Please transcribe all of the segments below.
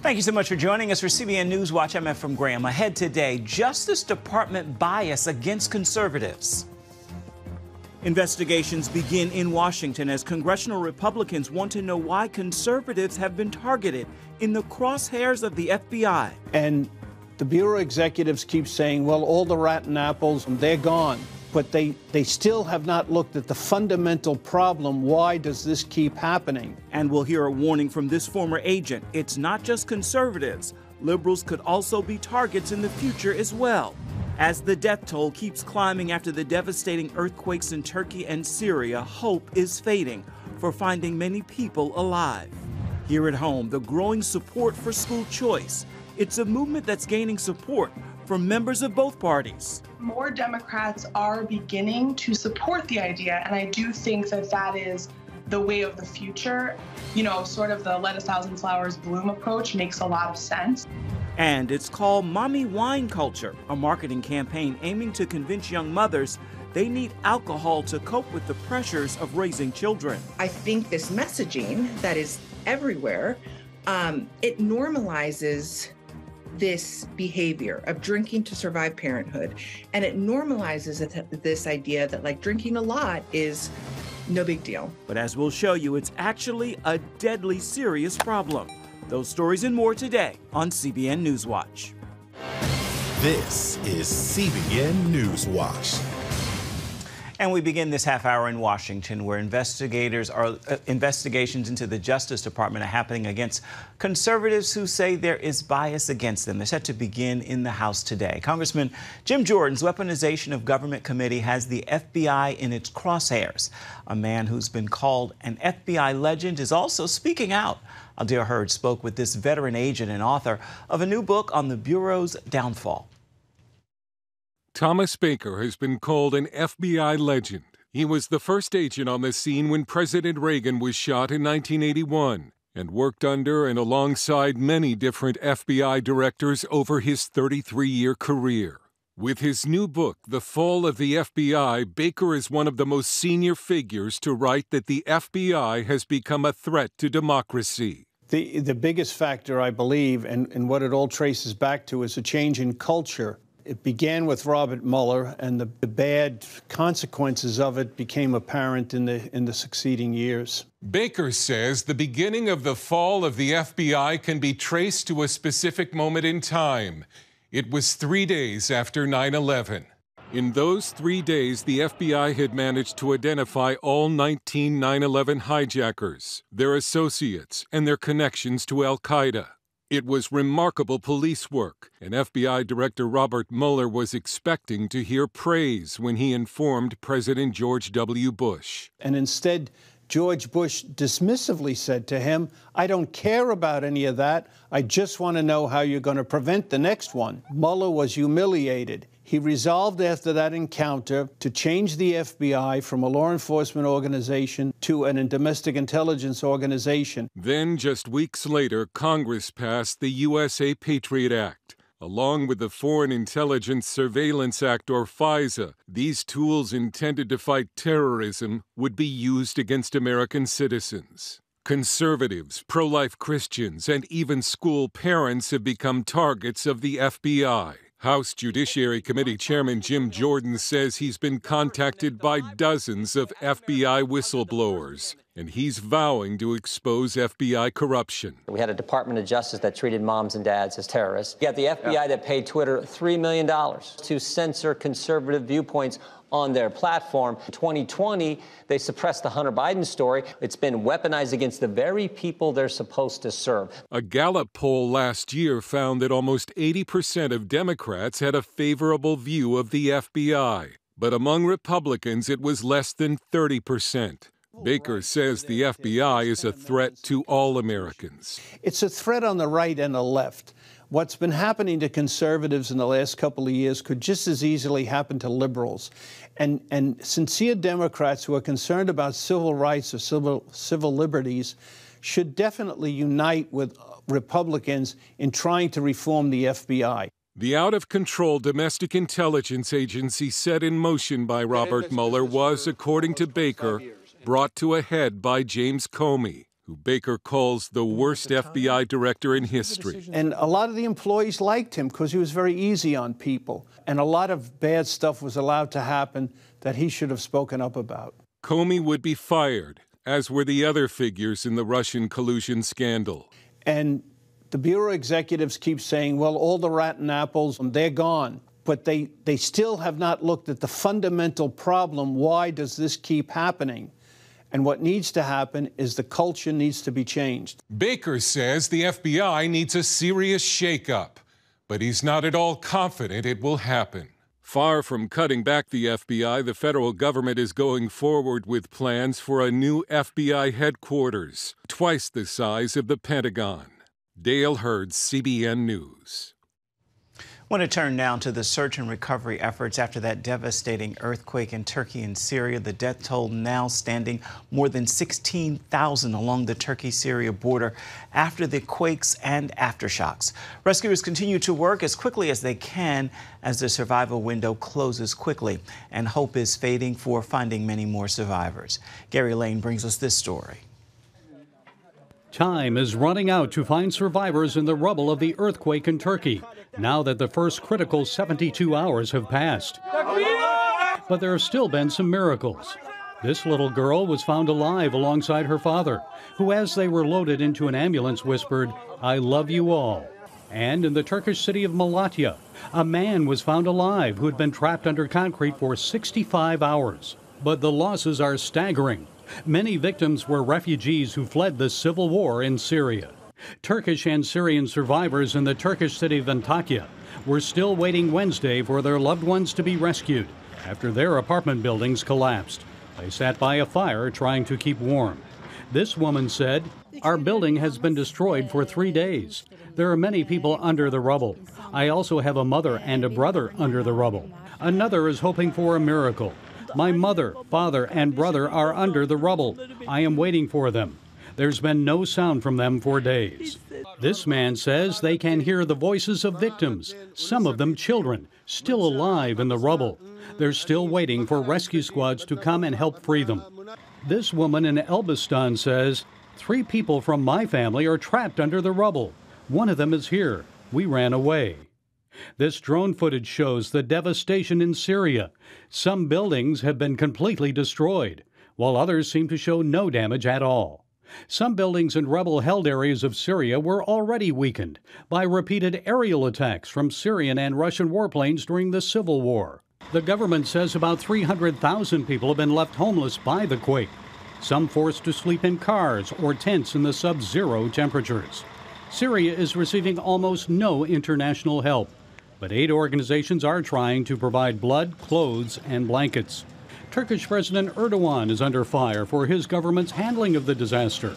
Thank you so much for joining us for CBN NewsWatch. I'm Ephraim Graham. Ahead today, Justice Department bias against conservatives. Investigations begin in Washington as congressional Republicans want to know why conservatives have been targeted in the crosshairs of the FBI. And the Bureau executives keep saying, well, all the rotten apples, they're gone. But they still have not looked at the fundamental problem. Why does this keep happening? And we'll hear a warning from this former agent. It's not just conservatives. Liberals could also be targets in the future as well. As the death toll keeps climbing after the devastating earthquakes in Turkey and Syria, hope is fading for finding many people alive. Here at home, the growing support for school choice. It's a movement that's gaining support from members of both parties. More Democrats are beginning to support the idea, and I do think that that is the way of the future. You know, sort of the let 1,000 flowers bloom approach makes a lot of sense. And it's called Mommy Wine Culture, a marketing campaign aiming to convince young mothers they need alcohol to cope with the pressures of raising children. I think this messaging that is everywhere, it normalizes this behavior of drinking to survive parenthood. And it normalizes this idea that like drinking a lot is no big deal. But as we'll show you, it's actually a deadly serious problem. Those stories and more today on CBN NewsWatch. This is CBN NewsWatch. And we begin this half hour in Washington, where investigations into the Justice Department are happening against conservatives who say there is bias against them. They're set to begin in the House today. Congressman Jim Jordan's Weaponization of Government Committee has the FBI in its crosshairs. A man who's been called an FBI legend is also speaking out. Aldir Hurd spoke with this veteran agent and author of a new book on the Bureau's downfall. Thomas Baker has been called an FBI legend. He was the first agent on the scene when President Reagan was shot in 1981 and worked under and alongside many different FBI directors over his 33-year career. With his new book, The Fall of the FBI, Baker is one of the most senior figures to write that the FBI has become a threat to democracy. The biggest factor, I believe, and what it all traces back to, is a change in culture. It began with Robert Mueller, and the bad consequences of it became apparent in the succeeding years. Baker says the beginning of the fall of the FBI can be traced to a specific moment in time. It was 3 days after 9/11. In those 3 days, the FBI had managed to identify all 19 9/11 hijackers, their associates, and their connections to al-Qaeda. It was remarkable police work, and FBI Director Robert Mueller was expecting to hear praise when he informed President George W. Bush. And instead, George Bush dismissively said to him, I don't care about any of that. I just want to know how you're going to prevent the next one. Mueller was humiliated. He resolved after that encounter to change the FBI from a law enforcement organization to a domestic intelligence organization. Then, just weeks later, Congress passed the USA Patriot Act. Along with the Foreign Intelligence Surveillance Act, or FISA, these tools intended to fight terrorism would be used against American citizens. Conservatives, pro-life Christians, and even school parents have become targets of the FBI. House Judiciary Committee Chairman Jim Jordan says he's been contacted by dozens of FBI whistleblowers, and he's vowing to expose FBI corruption. We had a Department of Justice that treated moms and dads as terrorists. You got the FBI that paid Twitter $3 million to censor conservative viewpoints on their platform. In 2020, they suppressed the Hunter Biden story. It's been weaponized against the very people they're supposed to serve. A Gallup poll last year found that almost 80% of Democrats had a favorable view of the FBI. But among Republicans, it was less than 30%. Baker says the FBI is a threat to all Americans. It's a threat on the right and the left. What's been happening to conservatives in the last couple of years could just as easily happen to liberals. And sincere Democrats who are concerned about civil rights or civil liberties should definitely unite with Republicans in trying to reform the FBI. The out-of-control domestic intelligence agency set in motion by Robert Mueller was, according to Baker, brought to a head by James Comey. who Baker calls the worst FBI director in history. And a lot of the employees liked him because he was very easy on people. And a lot of bad stuff was allowed to happen that he should have spoken up about. Comey would be fired, as were the other figures in the Russian collusion scandal. And the Bureau executives keep saying, well, all the rotten apples, they're gone. But they still have not looked at the fundamental problem. Why does this keep happening? And what needs to happen is the culture needs to be changed. Baker says the FBI needs a serious shakeup, but he's not at all confident it will happen. Far from cutting back the FBI, the federal government is going forward with plans for a new FBI headquarters, twice the size of the Pentagon. Dale Hurd, CBN News. I want to turn now to the search and recovery efforts after that devastating earthquake in Turkey and Syria. The death toll now standing more than 16,000 along the Turkey-Syria border after the quakes and aftershocks. Rescuers continue to work as quickly as they can as the survival window closes quickly, and hope is fading for finding many more survivors. Gary Lane brings us this story. Time is running out to find survivors in the rubble of the earthquake in Turkey, now that the first critical 72 hours have passed. But there have still been some miracles. This little girl was found alive alongside her father, who, as they were loaded into an ambulance, whispered, "I love you all." And in the Turkish city of Malatya, a man was found alive who had been trapped under concrete for 65 hours. But the losses are staggering. Many victims were refugees who fled the civil war in Syria. Turkish and Syrian survivors in the Turkish city of Antakya were still waiting Wednesday for their loved ones to be rescued after their apartment buildings collapsed. They sat by a fire trying to keep warm. This woman said, "Our building has been destroyed for 3 days. There are many people under the rubble. I also have a mother and a brother under the rubble. Another is hoping for a miracle. My mother, father, and brother are under the rubble. I am waiting for them. There's been no sound from them for days." This man says they can hear the voices of victims, some of them children, still alive in the rubble. They're still waiting for rescue squads to come and help free them. This woman in Elbistan says, "3 people from my family are trapped under the rubble. One of them is here. We ran away." This drone footage shows the devastation in Syria. Some buildings have been completely destroyed, while others seem to show no damage at all. Some buildings in rebel-held areas of Syria were already weakened by repeated aerial attacks from Syrian and Russian warplanes during the civil war. The government says about 300,000 people have been left homeless by the quake, some forced to sleep in cars or tents in the sub-zero temperatures. Syria is receiving almost no international help, but aid organizations are trying to provide blood, clothes, and blankets. Turkish President Erdogan is under fire for his government's handling of the disaster.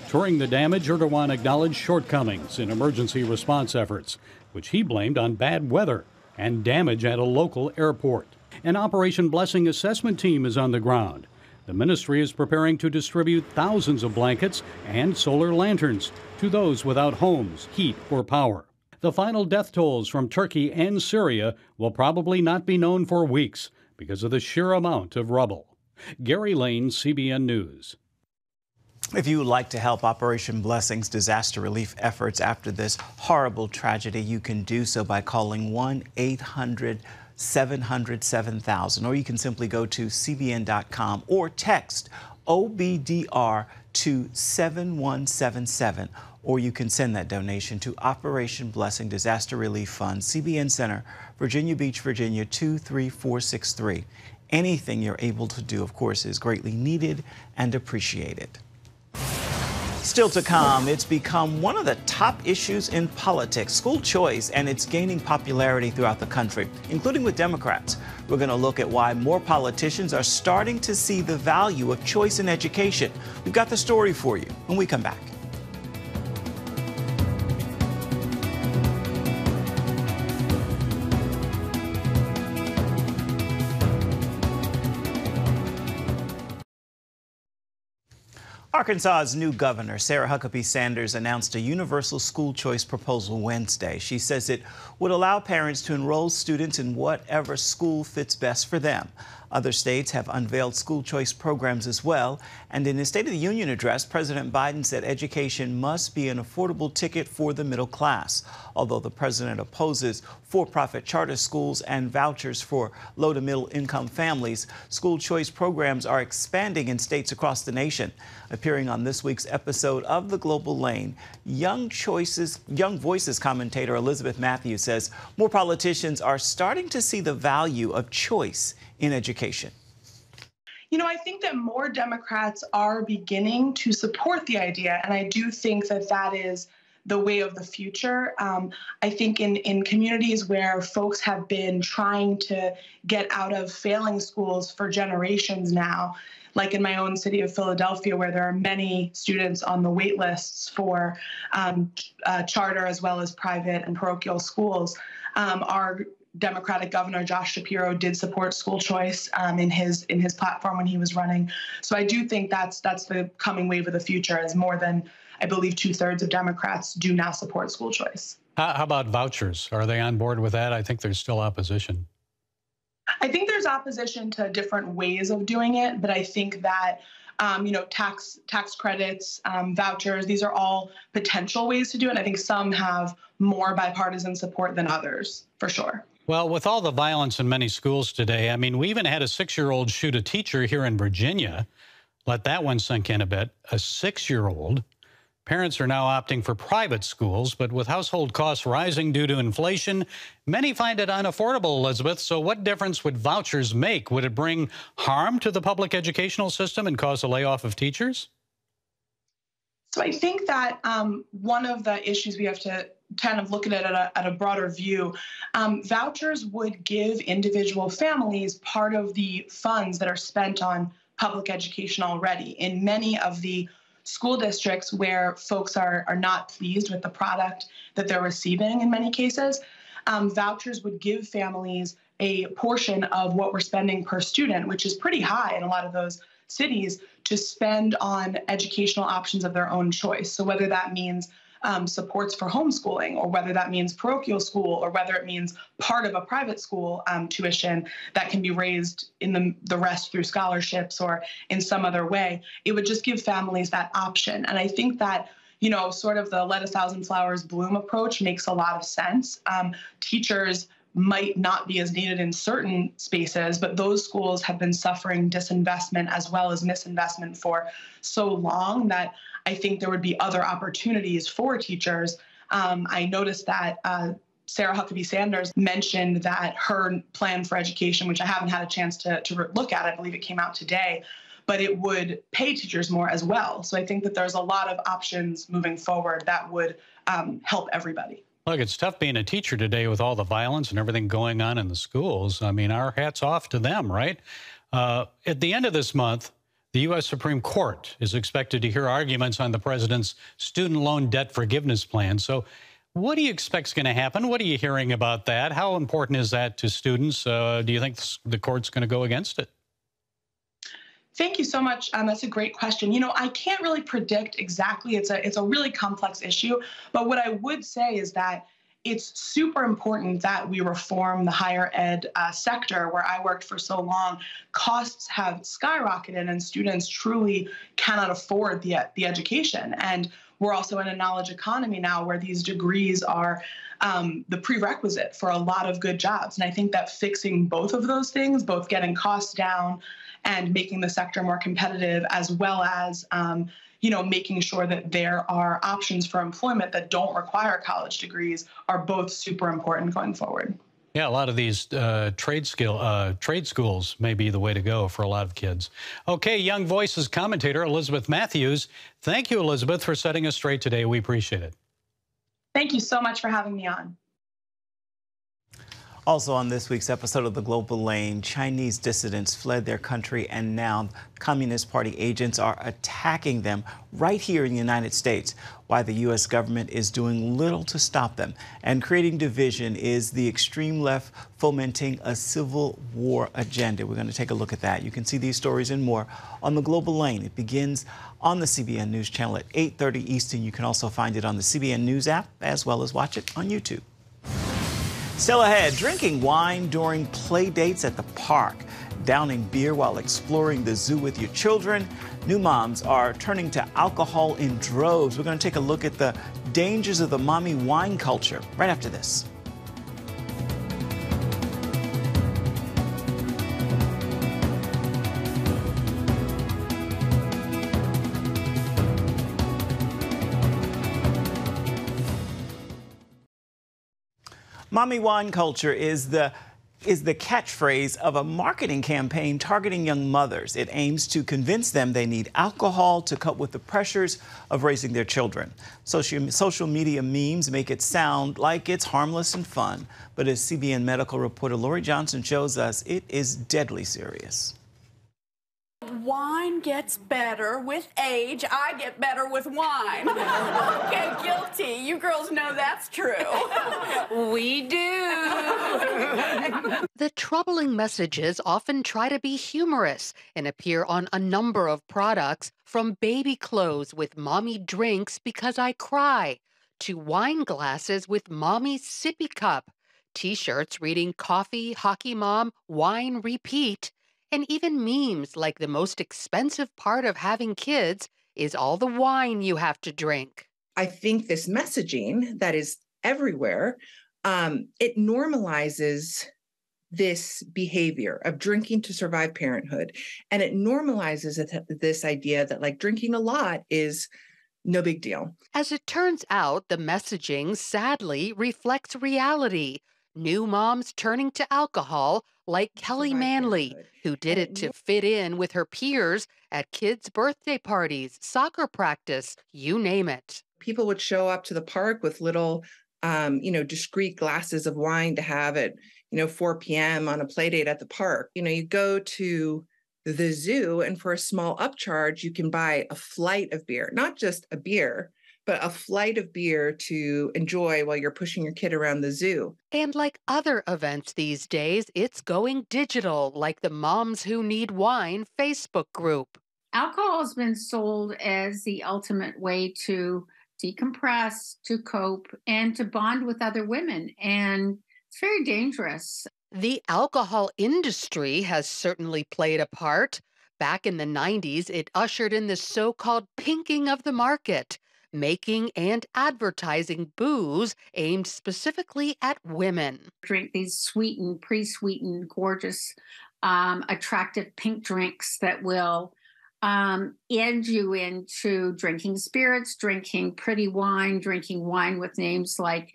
Touring the damage, Erdogan acknowledged shortcomings in emergency response efforts, which he blamed on bad weather and damage at a local airport. An Operation Blessing assessment team is on the ground. The ministry is preparing to distribute thousands of blankets and solar lanterns to those without homes, heat, or power. The final death tolls from Turkey and Syria will probably not be known for weeks because of the sheer amount of rubble. Gary Lane, CBN News. If you would like to help Operation Blessing's disaster relief efforts after this horrible tragedy, you can do so by calling 1-800-700-7000, or you can simply go to cbn.com or text OBDR to 7177. Or you can send that donation to Operation Blessing Disaster Relief Fund, CBN Center, Virginia Beach, Virginia 23463. Anything you're able to do, of course, is greatly needed and appreciated. Still to come, it's become one of the top issues in politics, school choice, and it's gaining popularity throughout the country, including with Democrats. We're going to look at why more politicians are starting to see the value of choice in education. We've got the story for you when we come back. Arkansas's new governor, Sarah Huckabee Sanders, announced a universal school choice proposal Wednesday. She says it would allow parents to enroll students in whatever school fits best for them. Other states have unveiled school choice programs as well. And in his State of the Union address, President Biden said education must be an affordable ticket for the middle class. Although the president opposes for-profit charter schools and vouchers for low to middle income families, school choice programs are expanding in states across the nation. Appearing on this week's episode of The Global Lane, Young Voices commentator Elizabeth Matthews says more politicians are starting to see the value of choice in education. You know, I think that more Democrats are beginning to support the idea, and I do think that that is the way of the future. I think in communities where folks have been trying to get out of failing schools for generations now, like in my own city of Philadelphia, where there are many students on the wait lists for charter as well as private and parochial schools, our Democratic Governor Josh Shapiro did support school choice in his platform when he was running. So I do think that's the coming wave of the future, as more than, I believe, 2/3 of Democrats do now support school choice. How about vouchers? Are they on board with that? I think there's still opposition. I think there's opposition to different ways of doing it, but I think that tax credits, vouchers, these are all potential ways to do it. And I think some have more bipartisan support than others, for sure. Well, with all the violence in many schools today, I mean, we even had a 6-year-old shoot a teacher here in Virginia. Let that one sink in a bit. A 6-year-old. Parents are now opting for private schools, but with household costs rising due to inflation, many find it unaffordable, Elizabeth. So what difference would vouchers make? Would it bring harm to the public educational system and cause a layoff of teachers? So I think that one of the issues we have to kind of look at it at a broader view, vouchers would give individual families part of the funds that are spent on public education already. In many of the school districts where folks are not pleased with the product that they're receiving in many cases, vouchers would give families a portion of what we're spending per student, which is pretty high in a lot of those cities, to spend on educational options of their own choice. So whether that means supports for homeschooling, or whether that means parochial school, or whether it means part of a private school tuition that can be raised in the rest through scholarships or in some other way, it would just give families that option. And I think that, sort of the let a thousand flowers bloom approach makes a lot of sense. Teachers might not be as needed in certain spaces, but those schools have been suffering disinvestment as well as misinvestment for so long that I think there would be other opportunities for teachers. I noticed that Sarah Huckabee Sanders mentioned that her plan for education, which I haven't had a chance to look at, I believe it came out today, but it would pay teachers more as well. So I think that there's a lot of options moving forward that would help everybody. Look, it's tough being a teacher today with all the violence and everything going on in the schools. I mean, our hat's off to them, right? At the end of this month, the U.S. Supreme Court is expected to hear arguments on the president's student loan debt forgiveness plan. So what do you expect is going to happen? What are you hearing about that? How important is that to students? Do you think the court's going to go against it? Thank you so much. That's a great question. I can't really predict exactly. It's a really complex issue. But what I would say is that it's super important that we reform the higher ed sector where I worked for so long. Costs have skyrocketed and students truly cannot afford the education. And we're also in a knowledge economy now where these degrees are the prerequisite for a lot of good jobs. And I think that fixing both of those things, both getting costs down and making the sector more competitive, as well as making sure that there are options for employment that don't require college degrees, are both super important going forward. Yeah, a lot of these trade schools may be the way to go for a lot of kids. Okay, Young Voices commentator Elizabeth Matthews. Thank you, Elizabeth, for setting us straight today. We appreciate it. Thank you so much for having me on. Also on this week's episode of The Global Lane, Chinese dissidents fled their country and now Communist Party agents are attacking them right here in the United States. Why the U.S. government is doing little to stop them. And creating division is the extreme left fomenting a civil war agenda. We're going to take a look at that. You can see these stories and more on The Global Lane. It begins on the CBN News Channel at 8:30 Eastern. You can also find it on the CBN News app as well as watch it on YouTube. Still ahead, drinking wine during play dates at the park. downing beer while exploring the zoo with your children. New moms are turning to alcohol in droves. We're going to take a look at the dangers of the mommy wine culture right after this. Mommy wine culture is the catchphrase of a marketing campaign targeting young mothers. It aims to convince them they need alcohol to cope with the pressures of raising their children. Social media memes make it sound like it's harmless and fun, but as CBN medical reporter Lori Johnson shows us, it is deadly serious. Wine gets better with age. I get better with wine. Okay, guilty. You girls know that's true. We do. The troubling messages often try to be humorous and appear on a number of products, from baby clothes with mommy drinks because I cry, to wine glasses with mommy sippy cup, T-shirts reading coffee, hockey mom, wine repeat, and even memes like the most expensive part of having kids is all the wine you have to drink. I think this messaging that is everywhere, it normalizes this behavior of drinking to survive parenthood. And it normalizes this idea that like drinking a lot is no big deal. As it turns out, the messaging sadly reflects reality. New moms turning to alcohol, like Kelly Manley, who did it to fit in with her peers at kids' birthday parties, soccer practice, you name it. People would show up to the park with little, discreet glasses of wine to have at, 4 p.m. on a play date at the park. You go to the zoo and for a small upcharge, you can buy a flight of beer, not just a beer, but a flight of beer to enjoy while you're pushing your kid around the zoo. And like other events these days, it's going digital, like the Moms Who Need Wine Facebook group. Alcohol has been sold as the ultimate way to decompress, to cope, and to bond with other women. And it's very dangerous. The alcohol industry has certainly played a part. Back in the 90s, it ushered in the so-called pinking of the market, making and advertising booze aimed specifically at women. Drink these sweetened, pre-sweetened, gorgeous, attractive pink drinks that will end you into drinking spirits, drinking pretty wine, drinking wine with names like,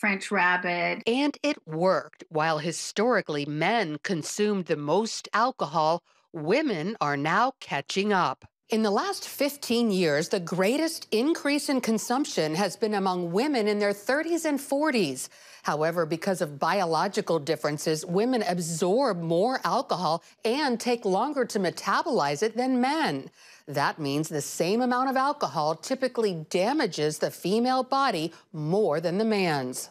French Rabbit. And it worked. While historically men consumed the most alcohol, women are now catching up. In the last 15 years, the greatest increase in consumption has been among women in their 30s and 40s. However, because of biological differences, women absorb more alcohol and take longer to metabolize it than men. That means the same amount of alcohol typically damages the female body more than the man's.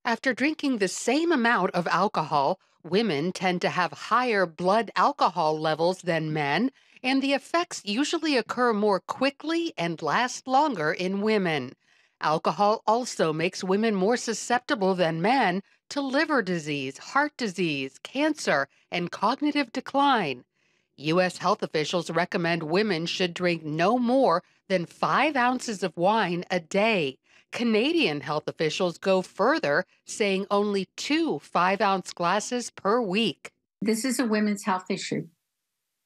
After drinking the same amount of alcohol, women tend to have higher blood alcohol levels than men, and the effects usually occur more quickly and last longer in women. Alcohol also makes women more susceptible than men to liver disease, heart disease, cancer, and cognitive decline. U.S. health officials recommend women should drink no more than 5 ounces of wine a day. Canadian health officials go further, saying only 2 5-ounce glasses per week. This is a women's health issue.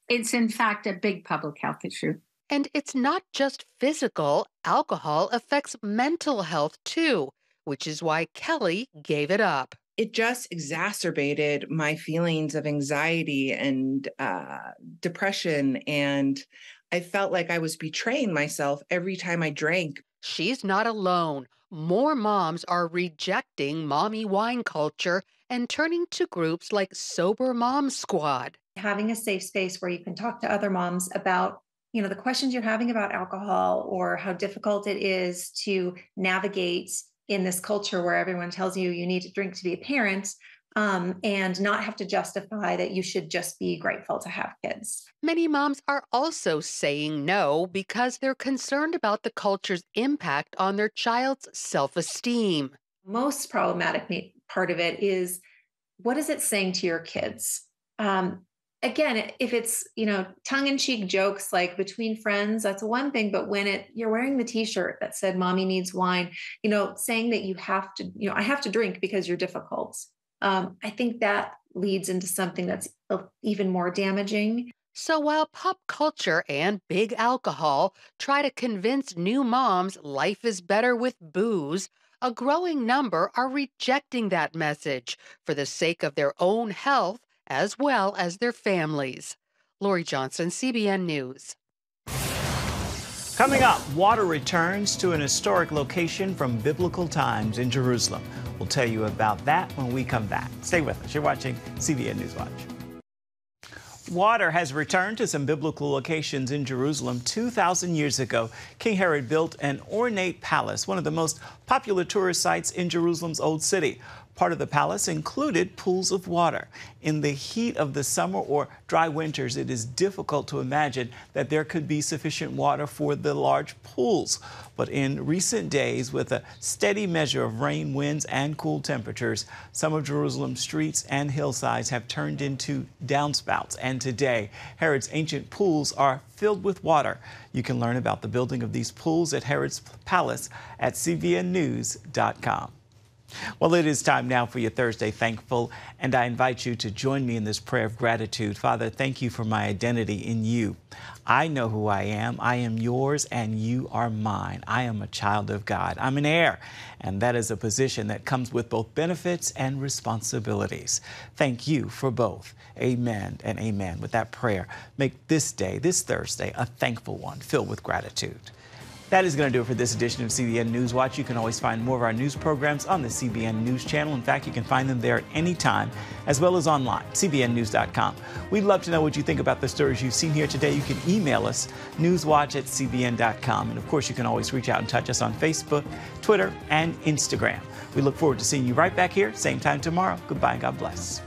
It's, in fact, a big public health issue. And it's not just physical. Alcohol affects mental health, too, which is why Kelly gave it up. It just exacerbated my feelings of anxiety and depression, and I felt like I was betraying myself every time I drank. She's not alone. More moms are rejecting mommy wine culture and turning to groups like Sober Mom Squad. Having a safe space where you can talk to other moms about, the questions you're having about alcohol or how difficult it is to navigate in this culture where everyone tells you you need to drink to be a parent, and not have to justify that you should just be grateful to have kids. Many moms are also saying no because they're concerned about the culture's impact on their child's self-esteem. Most problematic part of it is what is it saying to your kids? Again, if it's, tongue-in-cheek jokes like between friends, that's one thing. But when you're wearing the T-shirt that said "Mommy needs wine," saying that you have to, I have to drink because you're difficult. I think that leads into something that's even more damaging. So while pop culture and big alcohol try to convince new moms life is better with booze, a growing number are rejecting that message for the sake of their own health as well as their families. Lori Johnson, CBN News. Coming up, water returns to an historic location from biblical times in Jerusalem. We'll tell you about that when we come back. Stay with us. You're watching CBN NewsWatch. Water has returned to some biblical locations in Jerusalem. 2,000 years ago, King Herod built an ornate palace, one of the most popular tourist sites in Jerusalem's Old City. Part of the palace included pools of water. In the heat of the summer or dry winters, it is difficult to imagine that there could be sufficient water for the large pools. But in recent days, with a steady measure of rain, winds, and cool temperatures, some of Jerusalem's streets and hillsides have turned into downspouts. And today, Herod's ancient pools are filled with water. You can learn about the building of these pools at Herod's Palace at cbnnews.com. Well, it is time now for your Thursday Thankful, and I invite you to join me in this prayer of gratitude. Father, thank you for my identity in you. I know who I am yours, and you are mine. I am a child of God. I'm an heir, and that is a position that comes with both benefits and responsibilities. Thank you for both. Amen and amen. With that prayer, make this day, this Thursday, a thankful one filled with gratitude. That is going to do it for this edition of CBN NewsWatch. You can always find more of our news programs on the CBN News Channel. In fact, you can find them there at any time, as well as online, cbnnews.com. We'd love to know what you think about the stories you've seen here today. You can email us, newswatch@cbn.com. And of course, you can always reach out and touch us on Facebook, Twitter, and Instagram. We look forward to seeing you right back here, same time tomorrow. Goodbye and God bless.